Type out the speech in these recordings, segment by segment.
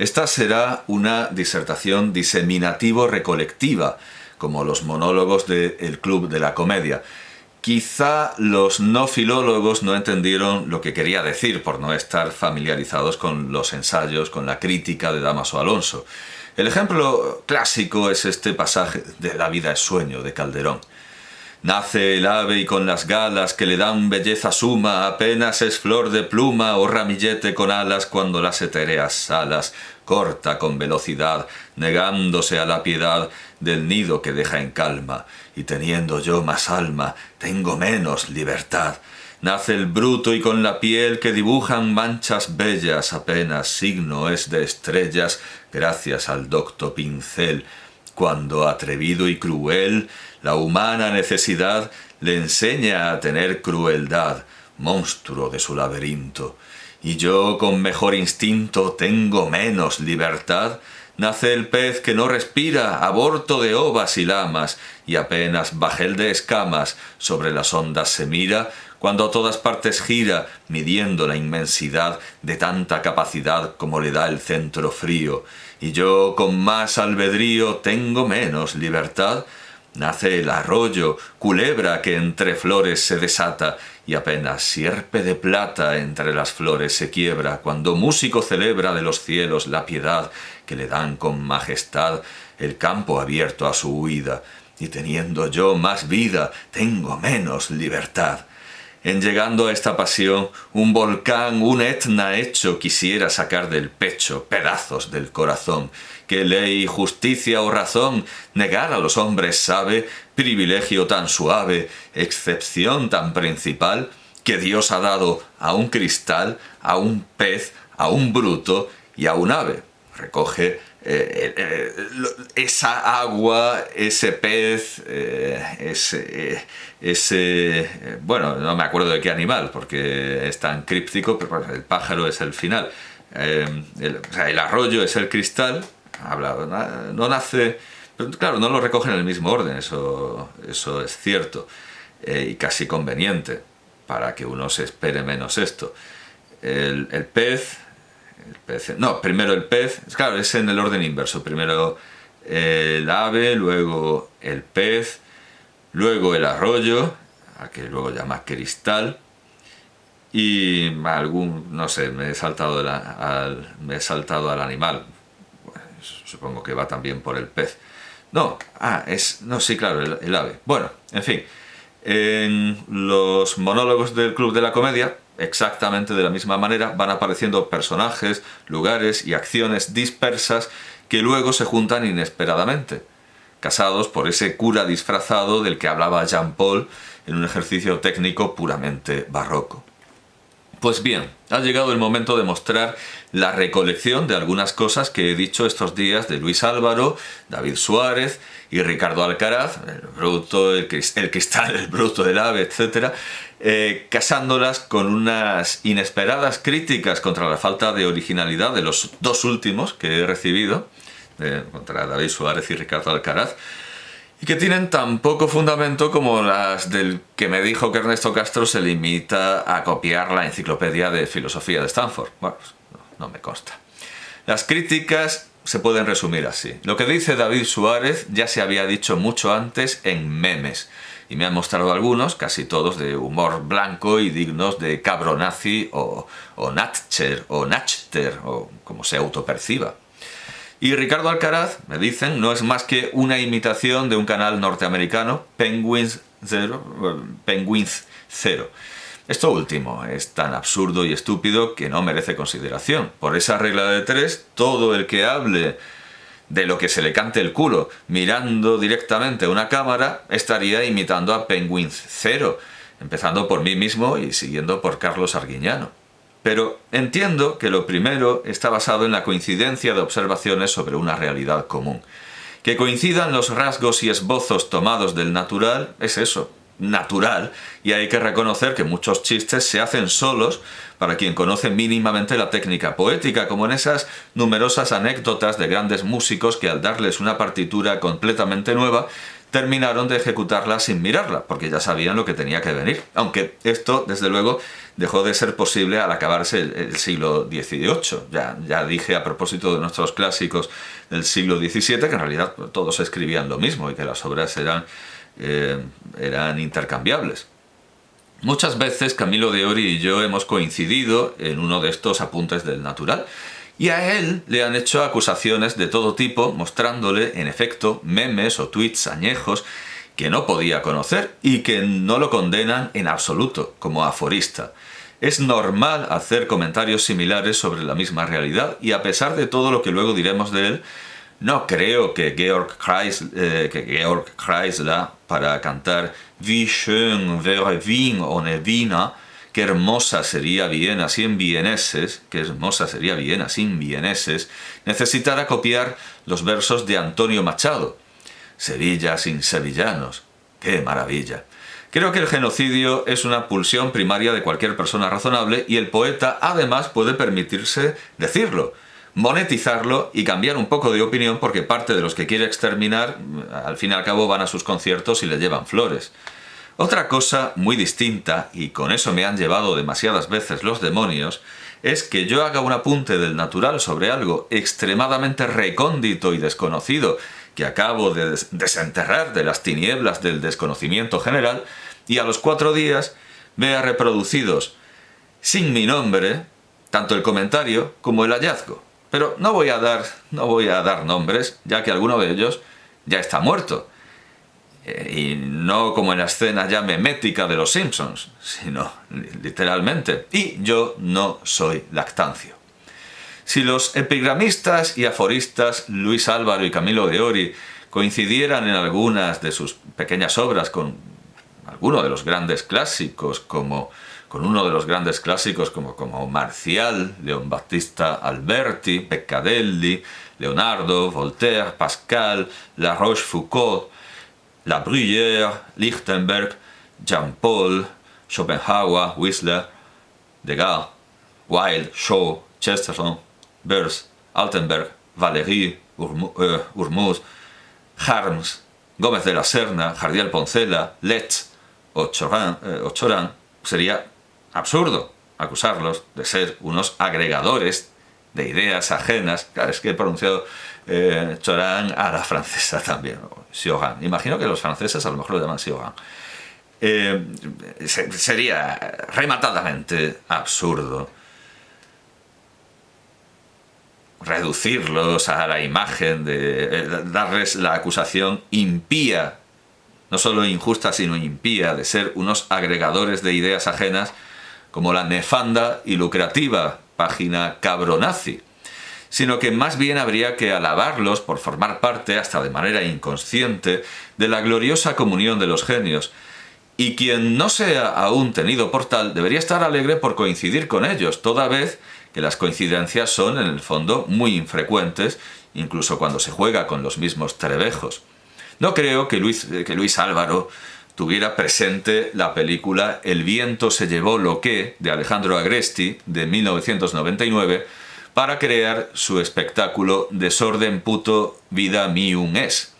Esta será una disertación diseminativo-recolectiva, como los monólogos del Club de la Comedia. Quizá los no filólogos no entendieron lo que quería decir por no estar familiarizados con los ensayos, con la crítica de Dámaso Alonso. El ejemplo clásico es este pasaje de La vida es sueño, de Calderón. Nace el ave y con las galas que le dan belleza suma, apenas es flor de pluma o ramillete con alas cuando las etéreas alas corta con velocidad, negándose a la piedad del nido que deja en calma, y teniendo yo más alma, tengo menos libertad. Nace el bruto y con la piel que dibujan manchas bellas, apenas signo es de estrellas, gracias al docto pincel, cuando atrevido y cruel, la humana necesidad le enseña a tener crueldad, monstruo de su laberinto. Y yo con mejor instinto tengo menos libertad. Nace el pez que no respira, aborto de ovas y lamas, y apenas bajel de escamas sobre las ondas se mira, cuando a todas partes gira, midiendo la inmensidad de tanta capacidad como le da el centro frío. Y yo con más albedrío tengo menos libertad. Nace el arroyo, culebra que entre flores se desata, y apenas sierpe de plata entre las flores se quiebra, cuando músico celebra de los cielos la piedad que le dan con majestad el campo abierto a su huida, y teniendo yo más vida, tengo menos libertad. En llegando a esta pasión, un volcán, un Etna hecho, quisiera sacar del pecho pedazos del corazón. ¿Qué ley, justicia o razón negar a los hombres sabe, privilegio tan suave, excepción tan principal, que Dios ha dado a un cristal, a un pez, a un bruto y a un ave? Recoge esa agua, ese pez, bueno, no me acuerdo de qué animal, porque es tan críptico, pero el pájaro es el final. El arroyo es el cristal, no nace, pero claro, no lo recoge en el mismo orden, eso es cierto, y casi conveniente, para que uno se espere menos esto. El pez, primero el pez, claro, es en el orden inverso, primero el ave, luego el pez, luego el arroyo, al que luego llama cristal, y no sé, me he saltado al animal. Supongo que va también por el pez. Sí, claro, el ave. Bueno, en fin, en los monólogos del Club de la Comedia, exactamente de la misma manera, van apareciendo personajes, lugares y acciones dispersas que luego se juntan inesperadamente, casados por ese cura disfrazado del que hablaba Jean Paul en un ejercicio técnico puramente barroco. Pues bien, ha llegado el momento de mostrar la recolección de algunas cosas que he dicho estos días de Luis Álvaro, David Suárez y Ricardo Alcaraz, el bruto, el cristal, el bruto, el ave, etc., casándolas con unas inesperadas críticas contra la falta de originalidad de los dos últimos que he recibido, contra David Suárez y Ricardo Alcaraz, y que tienen tan poco fundamento como las del que me dijo que Ernesto Castro se limita a copiar la enciclopedia de filosofía de Stanford. Bueno, pues no me consta. Las críticas se pueden resumir así. Lo que dice David Suárez ya se había dicho mucho antes en memes, y me han mostrado algunos, casi todos de humor blanco y dignos de cabronazi o Natcher o Nachter o como se autoperciba. Y Ricardo Alcaraz, me dicen, no es más que una imitación de un canal norteamericano, Penguins Zero. Esto último es tan absurdo y estúpido que no merece consideración. Por esa regla de tres, todo el que hable de lo que se le cante el culo mirando directamente a una cámara estaría imitando a Penguins Zero, empezando por mí mismo y siguiendo por Carlos Arguiñano. Pero entiendo que lo primero está basado en la coincidencia de observaciones sobre una realidad común. Que coincidan los rasgos y esbozos tomados del natural es eso, natural, y hay que reconocer que muchos chistes se hacen solos para quien conoce mínimamente la técnica poética, como en esas numerosas anécdotas de grandes músicos que al darles una partitura completamente nueva terminaron de ejecutarla sin mirarla, porque ya sabían lo que tenía que venir. Aunque esto, desde luego, dejó de ser posible al acabarse el siglo XVIII. Ya dije a propósito de nuestros clásicos del siglo XVII que en realidad todos escribían lo mismo y que las obras eran intercambiables. Muchas veces Camillo de Ori y yo hemos coincidido en uno de estos apuntes del natural, y a él le han hecho acusaciones de todo tipo, mostrándole, en efecto, memes o tweets añejos que no podía conocer y que no lo condenan en absoluto como aforista. Es normal hacer comentarios similares sobre la misma realidad, y a pesar de todo lo que luego diremos de él, no creo que Georg Kreisler, para cantar Wie schön wäre Wien ohne Wiener, qué hermosa sería Viena sin vieneses, qué hermosa sería Viena sin vieneses, necesitara copiar los versos de Antonio Machado. Sevilla sin sevillanos, qué maravilla. Creo que el genocidio es una pulsión primaria de cualquier persona razonable, y el poeta además puede permitirse decirlo, monetizarlo y cambiar un poco de opinión, porque parte de los que quiere exterminar al fin y al cabo van a sus conciertos y le llevan flores. Otra cosa muy distinta, y con eso me han llevado demasiadas veces los demonios, es que yo haga un apunte del natural sobre algo extremadamente recóndito y desconocido que acabo de desenterrar de las tinieblas del desconocimiento general, y a los 4 días vea reproducidos sin mi nombre tanto el comentario como el hallazgo. Pero no voy a dar nombres, ya que alguno de ellos ya está muerto. Y no como en la escena ya memética de los Simpsons, sino literalmente. Y yo no soy Lactancio. Si los epigramistas y aforistas Luis Álvaro y Camillo de Ori coincidieran en algunas de sus pequeñas obras con alguno de los grandes clásicos, como Marcial, Leon Battista Alberti, Peccadelli, Leonardo, Voltaire, Pascal, La Rochefoucauld, La Bruyère, Lichtenberg, Jean-Paul, Schopenhauer, Whistler, Degas, Wilde, Shaw, Chesterton, Bers, Altenberg, Valéry, Urmuz, Harms, Gómez de la Serna, Jardiel Poncela, Letts o Choran, sería absurdo acusarlos de ser unos agregadores de ideas ajenas. Claro, es que he pronunciado Choran a la francesa también, Sioran. Imagino que los franceses a lo mejor lo llaman Sioran. Sería rematadamente absurdo reducirlos a la imagen darles la acusación impía, no solo injusta sino impía, de ser unos agregadores de ideas ajenas, como la nefanda y lucrativa página Cabronazi, sino que más bien habría que alabarlos por formar parte, hasta de manera inconsciente, de la gloriosa comunión de los genios, y quien no sea aún tenido por tal debería estar alegre por coincidir con ellos, toda vez que las coincidencias son, en el fondo, muy infrecuentes, incluso cuando se juega con los mismos trebejos. No creo que Luis Álvaro tuviera presente la película El viento se llevó lo que, de Alejandro Agresti, de 1999, para crear su espectáculo Desorden puto vida mium es.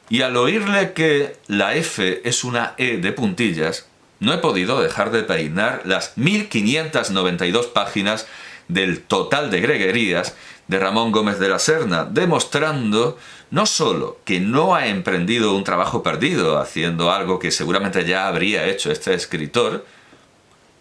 Y al oírle que la F es una E de puntillas, no he podido dejar de peinar las 1592 páginas del Total de Greguerías de Ramón Gómez de la Serna, demostrando no solo que no ha emprendido un trabajo perdido haciendo algo que seguramente ya habría hecho este escritor,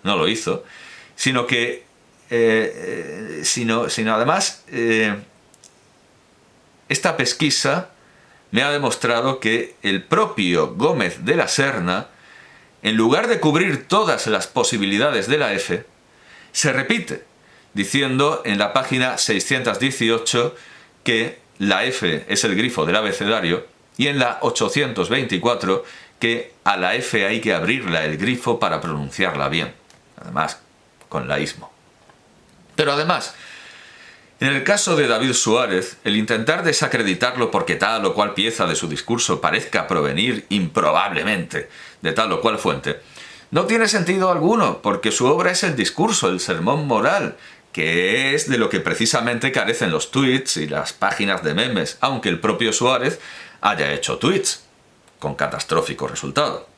no lo hizo, sino que además esta pesquisa me ha demostrado que el propio Gómez de la Serna, en lugar de cubrir todas las posibilidades de la F, se repite, diciendo en la página 618 que la F es el grifo del abecedario, y en la 824 que a la F hay que abrirla el grifo para pronunciarla bien, además con laísmo. Pero además, en el caso de David Suárez, el intentar desacreditarlo porque tal o cual pieza de su discurso parezca provenir improbablemente de tal o cual fuente, no tiene sentido alguno, porque su obra es el discurso, el sermón moral, que es de lo que precisamente carecen los tweets y las páginas de memes, aunque el propio Suárez haya hecho tweets. con catastrófico resultado.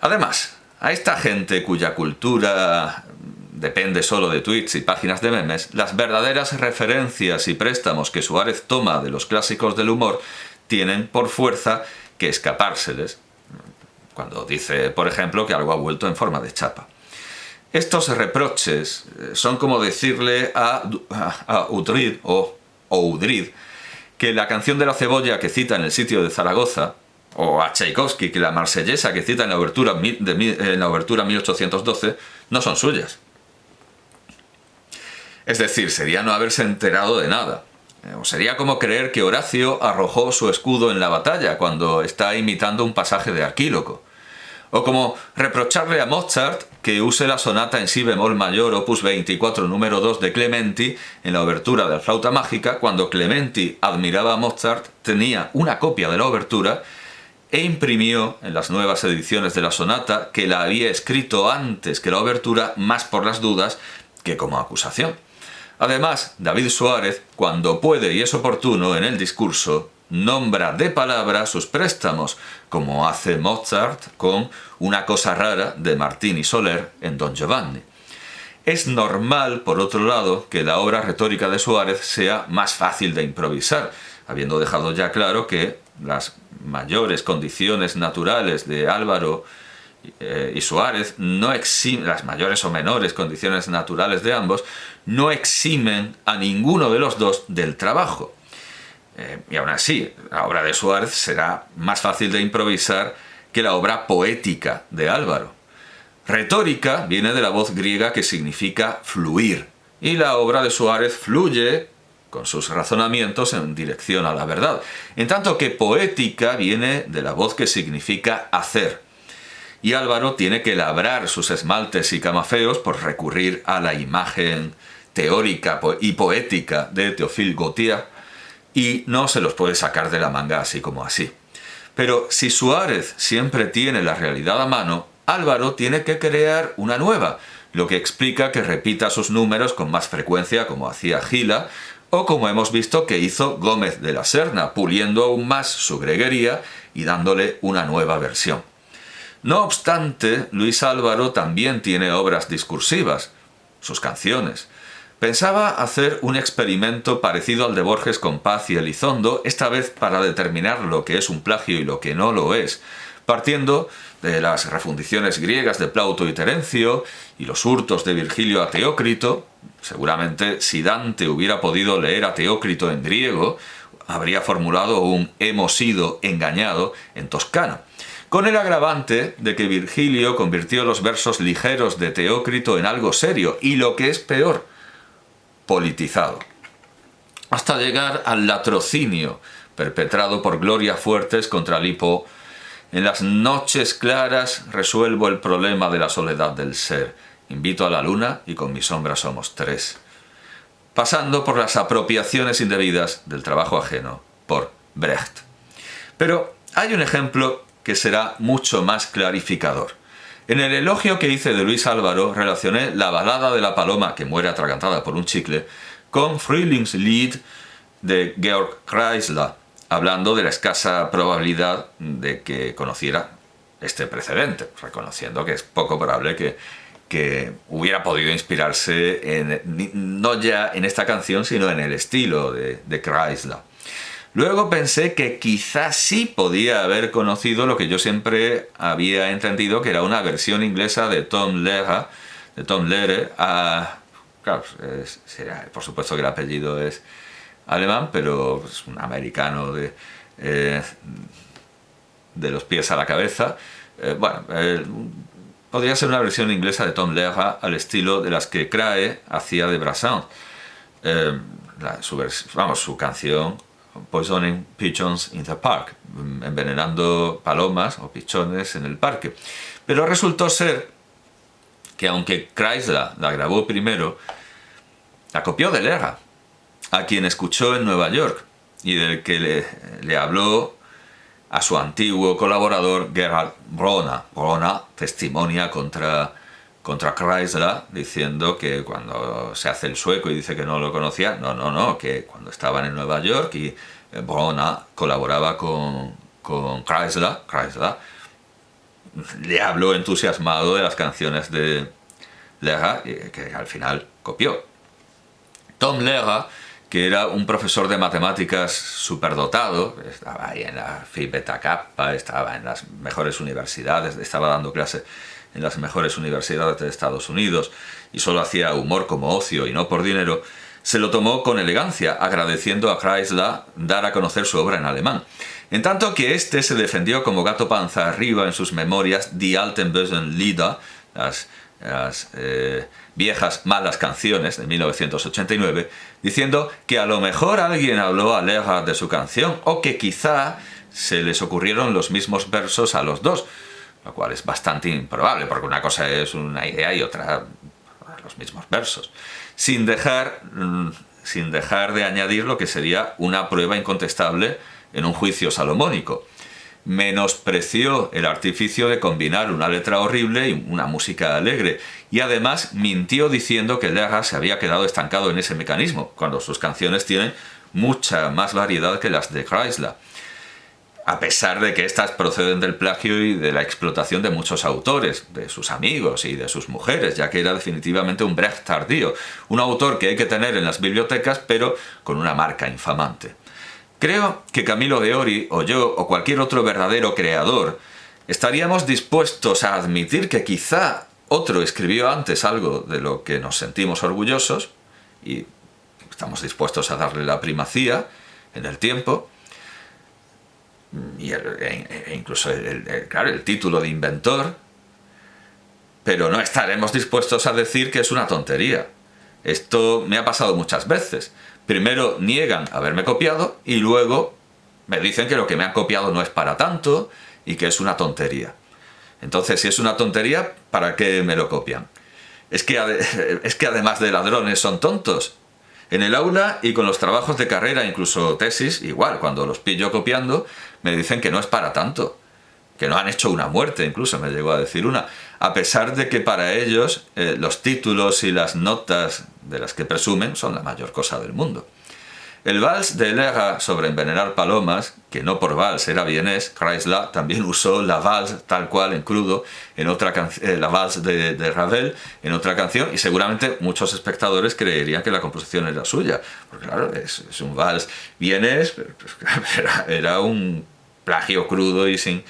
Además, a esta gente cuya cultura depende solo de tweets y páginas de memes, las verdaderas referencias y préstamos que Suárez toma de los clásicos del humor tienen por fuerza que escapárseles, cuando dice, por ejemplo, que algo ha vuelto en forma de chapa. Estos reproches son como decirle a Udrid o Udrid que la canción de la cebolla que cita en el sitio de Zaragoza, o a Tchaikovsky que la marsellesa que cita en la obertura 1812, no son suyas. Es decir, sería no haberse enterado de nada. O sería como creer que Horacio arrojó su escudo en la batalla cuando está imitando un pasaje de Arquíloco. O como reprocharle a Mozart que use la sonata en si bemol mayor opus 24 número 2 de Clementi en la obertura de la flauta mágica cuando Clementi admiraba a Mozart, tenía una copia de la obertura e imprimió en las nuevas ediciones de la sonata que la había escrito antes que la obertura más por las dudas que como acusación. Además, David Suárez, cuando puede y es oportuno en el discurso, nombra de palabra sus préstamos, como hace Mozart con Una cosa rara de Martini Soler en Don Giovanni. Es normal, por otro lado, que la obra retórica de Suárez sea más fácil de improvisar, habiendo dejado ya claro que las mayores condiciones naturales de Álvaro y Suárez no eximen, las mayores o menores condiciones naturales de ambos, no eximen a ninguno de los dos del trabajo. Y aún así, la obra de Suárez será más fácil de improvisar que la obra poética de Álvaro. Retórica viene de la voz griega que significa fluir, y la obra de Suárez fluye con sus razonamientos en dirección a la verdad, en tanto que poética viene de la voz que significa hacer. Y Álvaro tiene que labrar sus esmaltes y camafeos por recurrir a la imagen teórica y poética de Théophile Gautier, y no se los puede sacar de la manga así como así. Pero si Suárez siempre tiene la realidad a mano, Álvaro tiene que crear una nueva, lo que explica que repita sus números con más frecuencia como hacía Gila, o como hemos visto que hizo Gómez de la Serna, puliendo aún más su greguería y dándole una nueva versión. No obstante, Luis Álvaro también tiene obras discursivas, sus canciones. Pensaba hacer un experimento parecido al de Borges con Paz y Elizondo, esta vez para determinar lo que es un plagio y lo que no lo es, partiendo de las refundiciones griegas de Plauto y Terencio y los hurtos de Virgilio a Teócrito. Seguramente si Dante hubiera podido leer a Teócrito en griego, habría formulado un hemos sido engañado en toscano, con el agravante de que Virgilio convirtió los versos ligeros de Teócrito en algo serio y, lo que es peor, politizado, hasta llegar al latrocinio perpetrado por Gloria Fuertes contra Lipo. En las noches claras resuelvo el problema de la soledad del ser, invito a la luna y con mi sombra somos tres, pasando por las apropiaciones indebidas del trabajo ajeno por Brecht. Pero hay un ejemplo que será mucho más clarificador. En el elogio que hice de Luis Álvaro relacioné la balada de la paloma que muere atragantada por un chicle con Frühlingslied de Georg Kreisler, hablando de la escasa probabilidad de que conociera este precedente, reconociendo que es poco probable que hubiera podido inspirarse no ya en esta canción, sino en el estilo de Kreisler. Luego pensé que quizás sí podía haber conocido lo que yo siempre había entendido que era una versión inglesa de Tom Lehrer. Claro, por supuesto que el apellido es alemán, pero es un americano de los pies a la cabeza. Podría ser una versión inglesa de Tom Lehrer al estilo de las que Crae hacía de Brassens. Su canción Poisoning Pigeons in the Park, envenenando palomas o pichones en el parque. Pero resultó ser que aunque Kreisler la grabó primero, la copió de Lehrer, a quien escuchó en Nueva York y del que le habló a su antiguo colaborador Gerhard Bronner. Bronner testimonia contra Kreisler, diciendo que cuando se hace el sueco y dice que no lo conocía, que cuando estaban en Nueva York y Bronner colaboraba con con Kreisler le habló entusiasmado de las canciones de Lehrer, que al final copió. Tom Lehrer, que era un profesor de matemáticas superdotado, estaba ahí en la Phi Beta Kappa, estaba en las mejores universidades, estaba dando clase en las mejores universidades de Estados Unidos y solo hacía humor como ocio y no por dinero, se lo tomó con elegancia, agradeciendo a Kreisler dar a conocer su obra en alemán. En tanto que este se defendió como gato panza arriba en sus memorias Die alten bösen Lieder, las viejas malas canciones de 1989, diciendo que a lo mejor alguien habló a Lehrer de su canción o que quizá se les ocurrieron los mismos versos a los dos, lo cual es bastante improbable porque una cosa es una idea y otra los mismos versos, sin dejar de añadir lo que sería una prueba incontestable en un juicio salomónico. Menospreció el artificio de combinar una letra horrible y una música alegre, y además mintió diciendo que Lehrer se había quedado estancado en ese mecanismo, cuando sus canciones tienen mucha más variedad que las de Kreisler, a pesar de que éstas proceden del plagio y de la explotación de muchos autores, de sus amigos y de sus mujeres, ya que era definitivamente un Brecht tardío, un autor que hay que tener en las bibliotecas, pero con una marca infamante. Creo que Camilo de Ori, o yo, o cualquier otro verdadero creador, estaríamos dispuestos a admitir que quizá otro escribió antes algo de lo que nos sentimos orgullosos, y estamos dispuestos a darle la primacía en el tiempo, e incluso el título de inventor, pero no estaremos dispuestos a decir que es una tontería. Esto me ha pasado muchas veces. Primero niegan haberme copiado y luego me dicen que lo que me han copiado no es para tanto y que es una tontería. Entonces, si es una tontería, ¿para qué me lo copian? Es que además de ladrones son tontos. En el aula y con los trabajos de carrera, incluso tesis, igual, cuando los pillo copiando, me dicen que no es para tanto, que no han hecho una muerte, incluso me llegó a decir una, a pesar de que para ellos los títulos y las notas de las que presumen son la mayor cosa del mundo. El vals de Lehrer sobre envenenar palomas, que no por vals era vienés, Kreisler también usó la vals tal cual en crudo, en otra la vals de Ravel en otra canción, y seguramente muchos espectadores creerían que la composición era suya, porque claro, es un vals vienés, pero era un plagio crudo y sin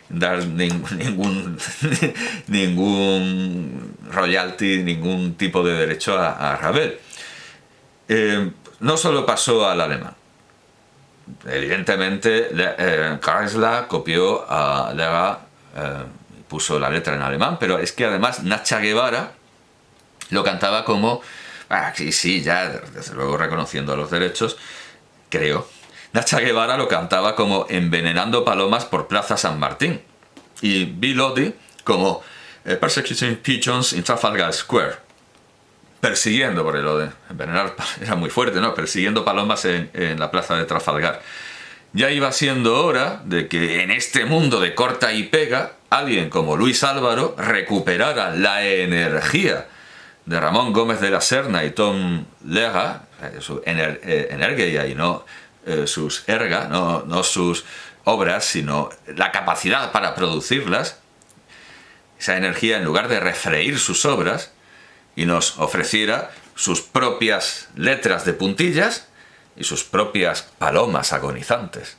dar ningún royalty, ningún tipo de derecho a Ravel. No solo pasó al alemán. Evidentemente, Kreisler copió a Lehrer y puso la letra en alemán, pero es que además Nacha Guevara lo cantaba como... sí, ya, desde luego reconociendo los derechos, creo. Nacha Guevara lo cantaba como Envenenando palomas por Plaza San Martín. Y Bill Oddie como Persecuting Pigeons in Trafalgar Square. Persiguiendo, porque lo de envenenar era muy fuerte, ¿no? Persiguiendo palomas en la plaza de Trafalgar. Ya iba siendo hora de que en este mundo de corta y pega, alguien como Luis Álvaro recuperara la energía de Ramón Gómez de la Serna y Tom Lehrer, su energía y no sus erga, no sus obras, sino la capacidad para producirlas, esa energía en lugar de refreír sus obras, y nos ofreciera sus propias letras de puntillas y sus propias palomas agonizantes.